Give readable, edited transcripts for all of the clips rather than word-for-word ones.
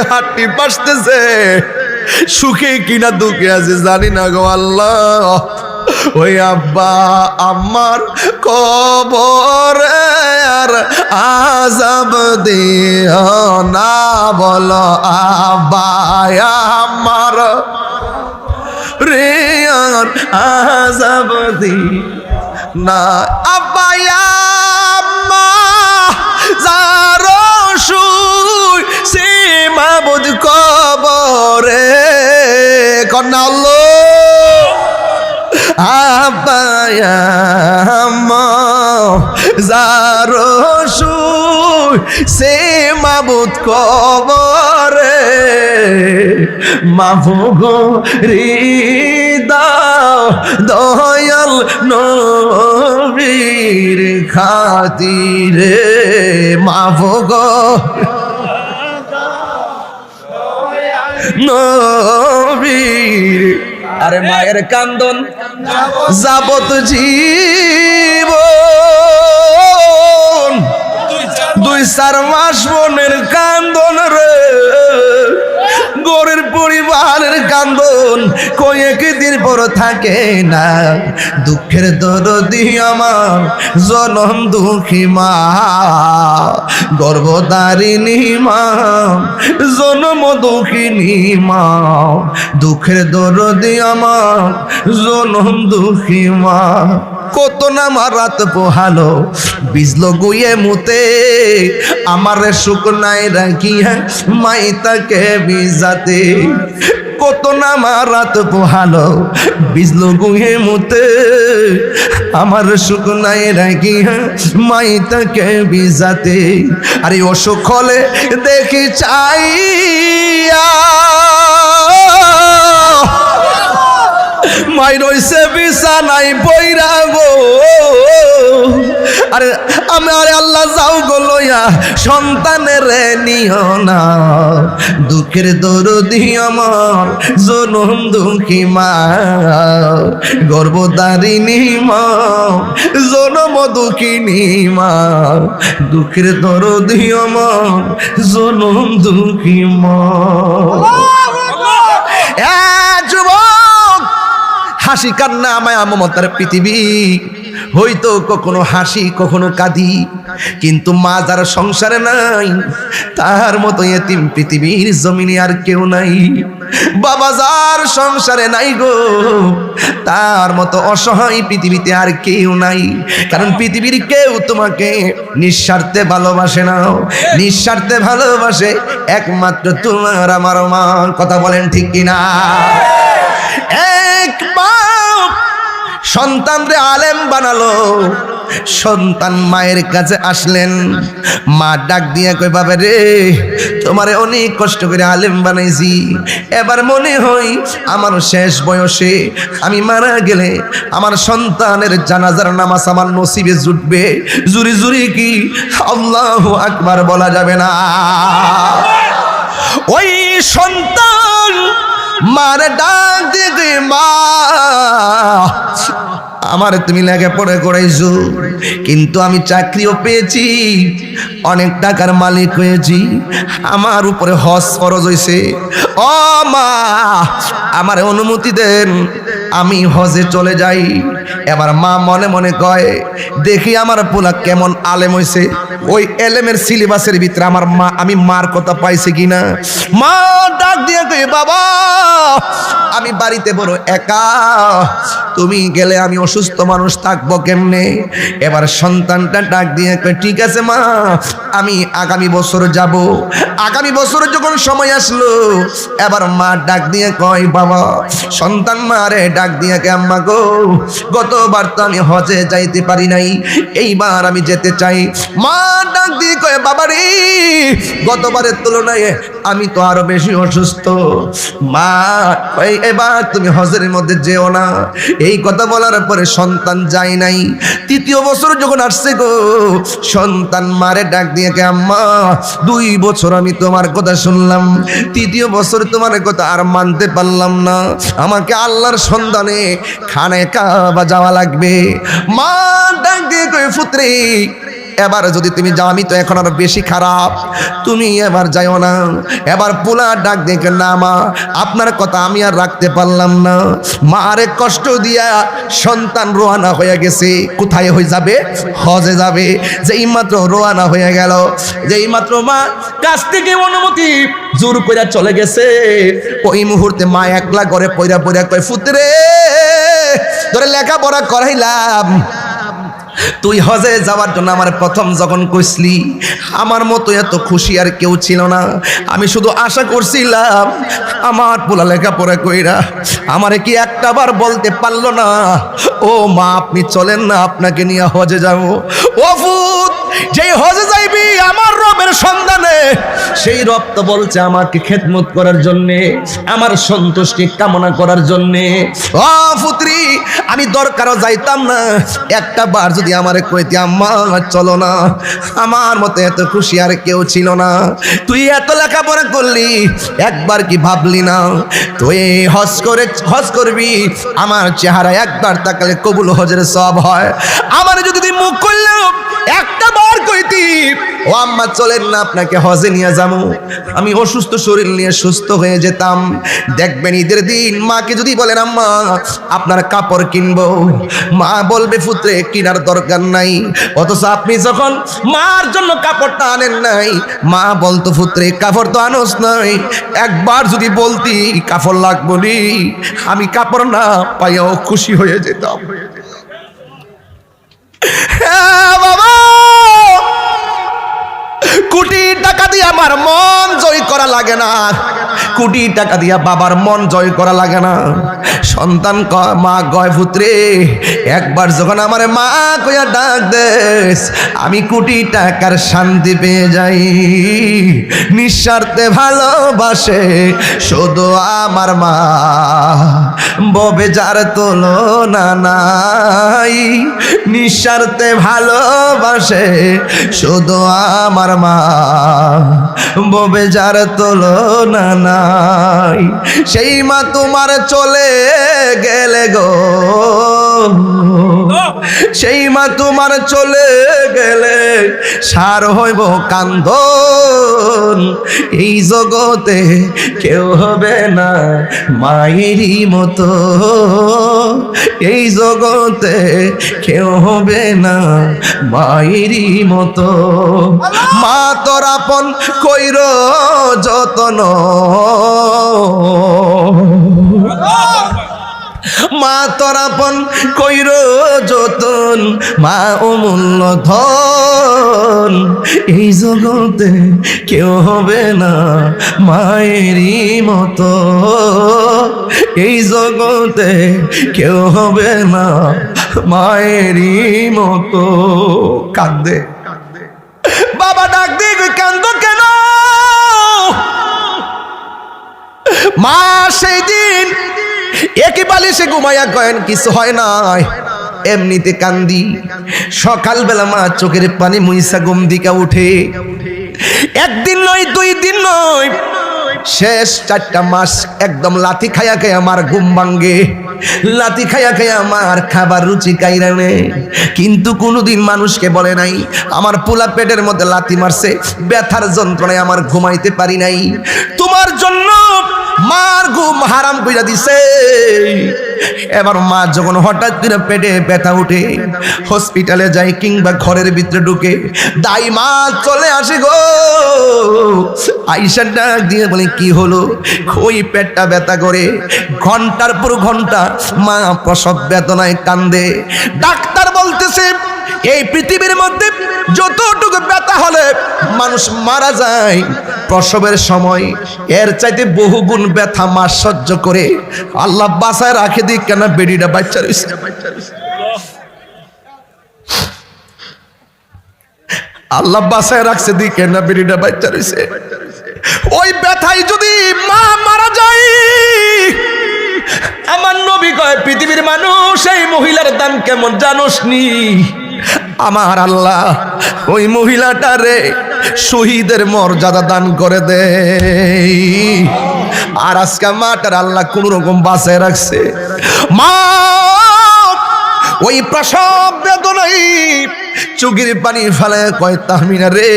হাঁটটি পাসতেছে, সুখে কিনা দুঃখে আছে জানি না গো আল্লাহ। ওই আব্বা আমার কবরে আর আযাব দিও না, বলো আব্বা আমার রে আর আযাব দিও না। আব্বা আম্মা যারো শুই সে মাবুদ কবরে কন্যা আল্লাহ। আব্বা আম্মা যারো শুই সে মাবুদ কবরে, মাফ দাও দয়াল নবীর খাতিরে, মাফ নবীর। আরে মায়ের কান্দন যাবত জীবন, 2-4 মাস বোনের কান্দন রে, গরের পরিবারের কান্দন কয়েকদিন পর থাকে না। দুঃখের দরদি আমার জনম দুঃখী মা, গর্ভধারিণী মা, জনম দুঃখিনী মা, দুঃখের দরদি আমার জনম দুঃখী মা। কত না মারাত পোহালো বিজলো গুয়ে মুতে, আমারে শুকনায় রাখিয়া মাইতাকে বিজাতে। কত না মারাত পোহালো বিজলো গুয়ে মুতে, আমার শুকনায় রাখিয়া মাইতাকে বিজাতে। আরে অসুখ হলে দেখি চাইয়া মাই রইছে বিছানায় পইরা গো। আরে আমি আরে আল্লাহ যাও গো লইয়া সন্তানের নিও না, দুঃখের দরদি আমার জনম দুঃখী মা, গর্ভধারিণী মা, জনম দুঃখিনী মা, দুঃখের দরদি আমার জনম দুঃখী মা। হাসি কান্না মায়া মমতার পৃথিবী, হয়তো কখনো হাসি কখনো কাঁদি, কিন্তু মা যার সংসারে নাই তার মতো এতিম পৃথিবীর জমিনে আর কেউ নাই। বাবা যার সংসারে নাই গো তার মতো অসহায় পৃথিবীতে আর কেউ নাই। কারণ পৃথিবীর কেউ তোমাকে নিঃস্বার্থে ভালোবাসে না, নিঃস্বার্থে ভালোবাসে একমাত্র তোমার আমার মা। কথা বলেন ঠিক কিনা? এক বাপ সন্তানরে আলেম বানালো, সন্তান মায়ের কাছে আসলেন, মা ডাক দিয়ে কই বাবা রে তোমারে অনেক কষ্ট করে আলেম বানাইছি, এবার মনে হয় আমার শেষ বয়সে আমি মারা গেলে আমার সন্তানের জানাজার নামাজ আমার নসিবে জুটবে। জুরি জুরি কি আল্লাহু আকবার বলা যাবে না? ওই সন্তান মারে ডাক দিয়ে মা আমার তুমি লেগে পড়ে করাইছো, কিন্তু আমি চাকরিও পেয়েছি, অনেক টাকার মালিক হয়েছি, আমার উপরে হজ ফরজ হয়েছে, ও মা আমার অনুমতি দেন আমি হজে চলে যাই। এবার মা মনে মনে কয় দেখি আমার পোলা কেমন আলেম হয়েছে, ওই এলেমের সিলেবাসের ভিতরে আমার মা আমি মার কথা পাইছে কিনা। মা ডাক দিয়ে কই বাবা আমি বাড়িতে বড় একা, তুমি গেলে আমি অসুস্থ মানুষ থাকবো কেমনে। এবার সন্তানটা ডাক দিয়ে কয় ঠিক আছে মা আমি আগামী বছর যাব। আগামী বছর যখন সময় আসলো এবার মা ডাক দিয়ে কয় বাবা, সন্তান মারে ডাক দিয়ে কে আম্মা গো গতবার তো আমি হজে যাইতে পারি নাই, এইবার আমি যেতে চাই। মা ডাক দিয়ে কয় বাবা রে গতবারের তুলনায় আমি তো আরো বেশি অসুস্থ, মা এবার তুমি হজের মধ্যে যেও না। এই কথা বলার পরে সন্তান যায় নাই। তৃতীয় বছর যখন আসছে গো সন্তান মারে ডাক দিয়ে কে আম্মা 2 বছর আমি তোমার কথা শুনলাম, তৃতীয় বছর তোমার কথা আর মানতে পারলাম না, আমাকে আল্লাহর সন্ধানে খানে কাবা যাওয়া লাগবে। মা ডাক দিয়ে কই পুত্রে এবার যদি তুমি যাও আমি তো এখন আরো বেশি খারাপ, তুমি এবার যাইও না। এবার পোলা ডাক দেখে না মা আপনার কথা আমি আর রাখতে পারলাম না, মা আরে কষ্ট দিয়া সন্তান রোয়ানা হয়ে গেছে, কোথায় হয়ে যাবে? হজে যাবে। যেই মাত্র রোয়ানা হয়ে গেল, যেই মাত্র মা কাছ থেকে অনুমতি জোর করে চলে গেছে, ওই মুহূর্তে মা একলা করে পয়রা পয়রা কয় পুত্রে তোরে লেখাপড়া করাইলাম, তুই হজে যাওয়ার জন্য আমার প্রথম যখন কইসলি আমার মতো এত খুশি আর কেউ ছিল না। আমি শুধু আশা করছিলাম আমার পোলা লেখাপড়া কইরা আমারে কি একটা বার বলতে পারলো না ও মা আপনি চলেন না আপনাকে নিয়ে হজে যাব। ও ফুত যেই হজে যাইবি আমার রবের সন্ধানে, সেই রব তো বলছে আমাকে খেদমত করার জন্যে, আমার সন্তুষ্টি কামনা করার জন্যে। ও পুত্রী আমি দরকারও যাইতাম না, একটা বার যদি আমারে কইতে আম্মা চলো না, আমার মতো এত খুশি আর কেউ ছিল না। তুই এত লেখাপড়া করলি একবার কি ভাবলি না তুই হজ করবি, আমার চেহারা একবার তাকালে কবুল হজের সওয়াব হয়। আমার যদি তুই মুখ করলেও একটা বার কইতি ও আম্মা চলেন না আপনাকে হজে নিয়ে যাবো, আমি অসুস্থ শরীর নিয়ে সুস্থ হয়ে যেতাম। দেখবেন ঈদের দিন মাকে যদি বলেন আম্মা আপনার কাপড় কিনবো, মা বলবে পুত্রে কিনার দরকার নাই। অথচ আপনি যখন মার জন্য কাপড়টা আনেন নাই, মা বলতো পুত্রে কাপড় তো আনোস নাই, একবার যদি বলতি কাপড় লাগবো নি, আমি কাপড় না পাইয়াও খুশি হয়ে যেতাম। বাবা কোটি টাকা দিয়ে আমার মন জয় করা লাগে না, কোটি টাকা দিয়া বাবার মন জয় করা লাগে না। সন্তান মা গয় পুত্রে একবার যখন আমার মা কইয়া ডাক দেস আমি কোটি টাকার শান্তি পেয়ে যাই। নিঃস্বার্থে ভালোবাসে শুধু আমার মা, ববে যার তুলনা নাই। নিঃস্বার্থে ভালোবাসে শুধু আমার মা, ববে যার তুলনা নাই। সেই মা তোমার চলে গেলে গো, সেই মা তোমার চলে গেলে সার হইব কান্দন। এই জগতে কেউ হবে না মায়েরই মতো, এই জগতে কেউ হবে না মায়েরই মতো। মা তোর আপন কইর যতন, মা তোর আপন কইর যতন, মা অমূল্য ধন। এই জগতে কেউ হবে না মায়েরই মতো, এই জগতে কেউ হবে না মায়েরই মতো। কান্দে বাবা ডাক দিয়ে কান্দো কেন? মা সেই দিন একই বালিশে ঘুমাইয়া কয়েন কিছু হয় নাই, এমনিতে কান্দি। সকালবেলা মা চোখের পানি মুইসা ঘুম দিকা উঠে, একদিন নয় দুই দিন নয় শেষ 4টা মাস একদম লাথি খাইয়া খাইয়া আমার ঘুম ভাঙ্গে, লাথি খাইয়া খাইয়া আমার খাবার রুচি কাইরা নে। কিন্তু কোনোদিন মানুষকে বলে নাই আমার পোলা পেটের মধ্যে লাথি মারছে, ব্যথার যন্ত্রণায় আমার ঘুমাইতে পারি নাই। তোমার জন্য মার ঘুম হারাম কইরা দিছে। এবার মা যখন হঠাৎ করে পেটে ব্যথা উঠে, হসপিটালে যায় কিংবা ঘরের ভিতরে ঢুকে, দাই মা চলে আসে গো। আইসা ডাক দিয়ে বলে কি হলো? ওই পেটটা ব্যথা করে, ঘন্টার পর ঘন্টা মা প্রসব বেদনায় কান্দে। ডাক্তার বলতেছে এই পৃথিবীর মধ্যে যতটুকু ব্যথা হলে মানুষ মারা যায় প্রসবের সময়, এর চাইতে বহুগুণ ব্যথা মা সহ্য করে আল্লাহ বাঁচায় রাখে দিক কেন বেডিটা বাচ্চা রয়েছে। আল্লাহ বাঁচায় রাখছে দিক কেন বেডিটা বাচ্চা রয়েছে। ওই ব্যথায় যদি মা মারা যায়, আমার নবী কয় পৃথিবীর মানুষ এই মহিলার দাম কেমন জানোস নি? আমার আল্লাহ ওই মহিলাটারে শহীদের মর্যাদা দান করে দে। আর আজকে মাটার আল্লাহ কোন রকম বাঁচায় রাখছে। মা ওই প্রসব বেদনায় চোখের পানি ফেলায় কয় তাহমিনা রে,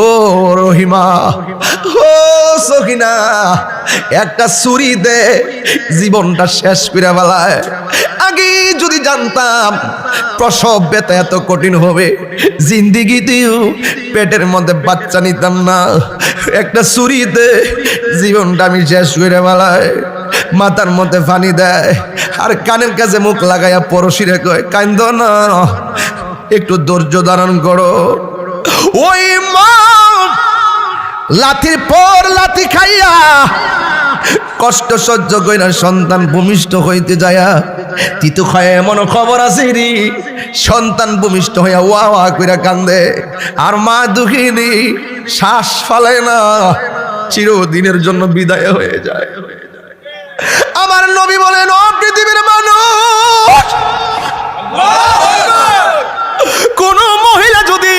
ও রহিমা, ও সখিনা, একটা ছুরি দে, জীবনটা শেষ করে ফেলায়। আগে যদি জানতাম প্রসব ব্যথা এত কঠিন হবে, জিন্দিগিতেও পেটের মধ্যে বাচ্চা নিতাম না। একটা ছুরি দে, জীবনটা আমি শেষ করে ফেলায়। মাথার মধ্যে পানি দেয় আর কানের কাছে মুখ লাগাইয়া পড়শিরে কয় কান্দ না, একটু ধৈর্য ধারণ করো। ওই মা লাঠির পর লাঠি খাইয়া কষ্ট সহ্য কইরা সন্তান ভূমিষ্ঠ হইতে যায়া তিতু খায় এমন খবর আছে রে, সন্তান ভূমিষ্ঠ হইয়া ওয়া ওয়া কইরা কান্দে আর মা দুঃখিনী শ্বাস ফালায় না, চিরদিনের জন্য বিদায় হয়ে যায়। আমার নবী বলেন, ও পৃথিবীর মানুষ, কোন মহিলা যদি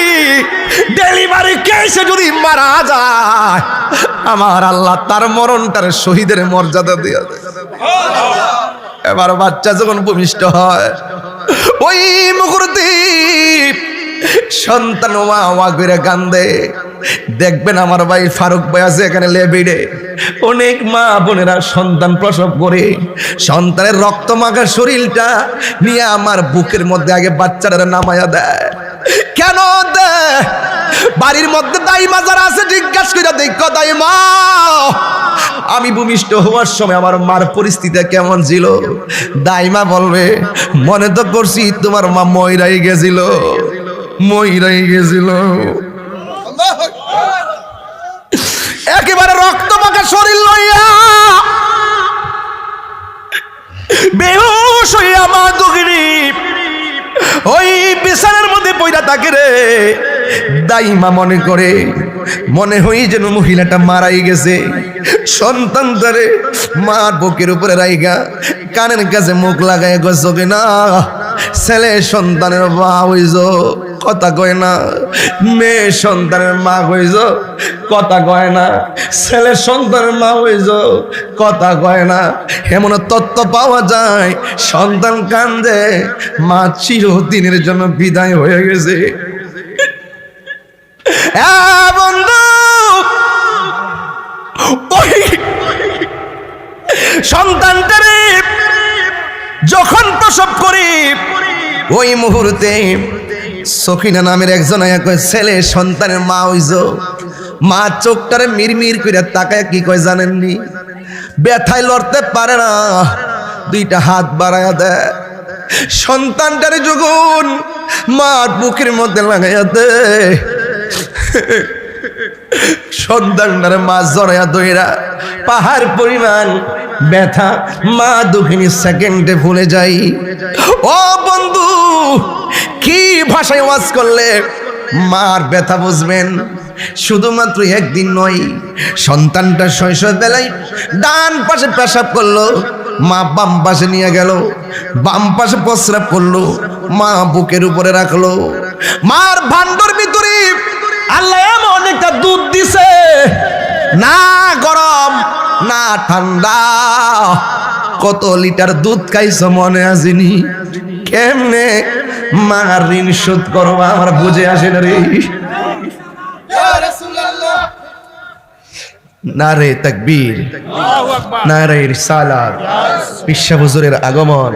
ডেলিভারি কেসে যদি মারা যায়, আমার আল্লাহ তার মরণটার শহীদের মর্যাদা দিয়ে দেয়। এবার বাচ্চা যখন ভূমিষ্ঠ হয়, ওই মুহূর্তে সন্তান ওয়া ওয়া করে কান্দে। দেখবেন আমার ভাই ফারুক ভাই আছে এখানে লেবিডে, অনেক মা বোনেরা সন্তান প্রসব করে সন্তানের রক্ত মাখা শরীরটা নিয়ে আমার বুকের মধ্যে আগে বাচ্চারা নামায়া দেয়। কেন দেয়? বাড়ির মধ্যে দাইমা যারা আছে জিজ্ঞাসা করে দেখো, দাইমা আমি ভূমিষ্ঠ হওয়ার সময় আমার মার পরিস্থিতি কেমন ছিল? দাইমা বলবে, মনে তো করছি তোমার মা মইরাই গেছিল, মইরাই গেছিল। একেবারে রক্ত মাখা শরীর লইয়া বেহুশ হইয়া মা দুঃখিনী ওই বিছানার মধ্যে পইরা থাকে রে। দাইমা মনে করে, মনে হই যেন মহিলাটা মারাই গেছে। সন্তান ধরে মার বুকের উপরে রাইগা কানের কাছে মুখ লাগায় গেছে না, ছেলে সন্তানের মা হইছ কথা কয় না, মেয়ে সন্তানের মা হইছ কথা কয় না, ছেলে সন্তানের মা হইছ কথা কয় না। এমন তত্ত্ব পাওয়া যায়, সন্তান কান্দে, মা চিরদিনের জন্য বিদায় হয়ে গেছে। বন্ধু, ওই সন্তানটারে যখন প্রসব করি, ওই মুহূর্তে সখিনা নামের একজন আয়া কয়, ছেলে সন্তানের মা হইছ। মা চোখটারে মিরমির করে তাকায় কি কয় জানেননি? ব্যথায় লড়তে পারে না, দুইটা হাত বাড়ায়া দেয়। সন্তানটারে যখন মার বুকের মধ্যে লাগাইয়া দেয়, সন্তানটারে মা জড়াইয়া দইরা পাহাড় পরিমাণ ব্যথা মা দুঃখিনী সেকেন্ডে ভুলে যাই। ও বন্ধু, কি ভাষায় ওয়াজ করলে মার ব্যথা বুঝবেন? শুধুমাত্র একদিন নয়, সন্তানটা শৈশব বেলায় ডান পাশে পেশাব করলো, মা বাম পাশে নিয়ে গেল, বাম পাশে প্রস্রাব করলো, মা বুকের উপরে রাখলো। মার ভান্ডার ভিতরে আল্লাহ এমন একটা দুধ দিছে, না গরম না ঠান্ডা। কত লিটার দুধ খাইছো মনে আসেনি? কেমনে মার ঋণ শোধ করবা আমার বুঝে আসে না রে। নারে তাকবীর, নারে রিসালাত, বিশ্ব হুজুরের আগমন।